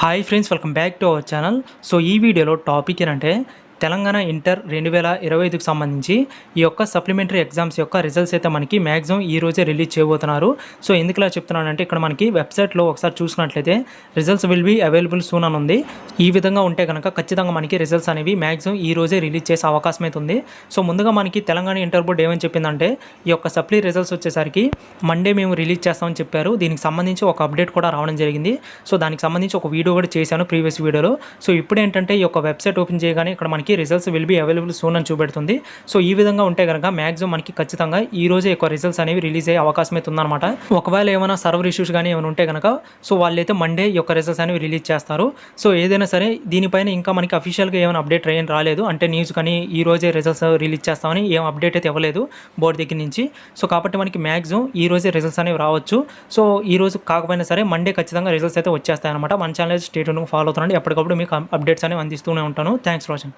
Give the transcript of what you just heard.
Hi friends, welcome back to our channel. So ఈ వీడియోలో topic ఏంటంటే తెలంగాణ ఇంటర్ 2025కి సంబంధించి ఈ యొక్క సప్లిమెంటరీ ఎగ్జామ్స్ యొక్క రిజల్ట్స్ అయితే మనకి మ్యాక్సిమం ఈ రోజే రిలీజ్ చేయబోతున్నారు. సో ఎందుకు ఇలా చెప్తున్నానంటే ఇక్కడ మనకి వెబ్సైట్లో ఒకసారి చూసినట్లయితే results will be available soon అని ఉంది. ఈ విధంగా ఉంటే కనుక ఖచ్చితంగా మనకి రిజల్ట్స్ అనేవి మ్యాక్సిమం ఈ రోజే రిలీజ్ చేసే అవకాశం అయితే ఉంది. సో ముందుగా మనకి తెలంగాణ ఇంటర్ బోర్డు ఏమని చెప్పిందంటే ఈ యొక్క సప్లీ రిజల్ట్స్ వచ్చేసరికి మండే మేము రిలీజ్ చేస్తామని చెప్పారు. దీనికి సంబంధించి ఒక అప్డేట్ కూడా రావడం జరిగింది. సో దానికి సంబంధించి ఒక వీడియో కూడా చేశాను ప్రీవియస్ వీడియోలో. సో ఇప్పుడు ఏంటంటే ఈ యొక్క వెబ్సైట్ ఓపెన్ చేయగానే ఇక్కడ మనకి results will be available soon అని చూపెడుతుంది. సో ఈ విధంగా ఉంటే కనుక మ్యాక్సిమం మనకి ఖచ్చితంగా ఈ రోజే ఎక్కువ రిజల్ట్స్ అనేవి రిలీజ్ అయ్యే అవకాశం అయితే ఉందన్నమాట. ఒకవేళ ఏమైనా సర్వర్ ఇష్యూస్ కానీ ఏమైనా ఉంటే కనుక సో వాళ్ళైతే మండే ఈ యొక్క రిజల్ట్స్ అనేవి రిలీజ్ చేస్తారు. సో ఏదైనా సరే దీనిపైన ఇంకా మనకి అఫీషియల్గా ఏమైనా అప్డేట్ రాలేదు, అంటే న్యూస్ కానీ ఈ రోజే రిజల్ట్స్ రిలీజ్ చేస్తామని ఏం అప్డేట్ అయితే ఇవ్వలేదు బోర్డు దగ్గర నుంచి. సో కాబట్టి మనకి మ్యాక్సిమం ఈ రోజే రిజల్ట్స్ అనేవి రావచ్చు. సో ఈ రోజు కాకపోయినా సరే మండే ఖచ్చితంగా రిజల్ట్స్ అయితే వచ్చేస్తాయి అనమాట. మన ఛానల్ స్టేట్ ఫాలో అవుతానండి, ఎప్పటికప్పుడు మీకు అప్డేట్స్ అనేవి అందిస్తూనే ఉంటాను. Thanks for watching.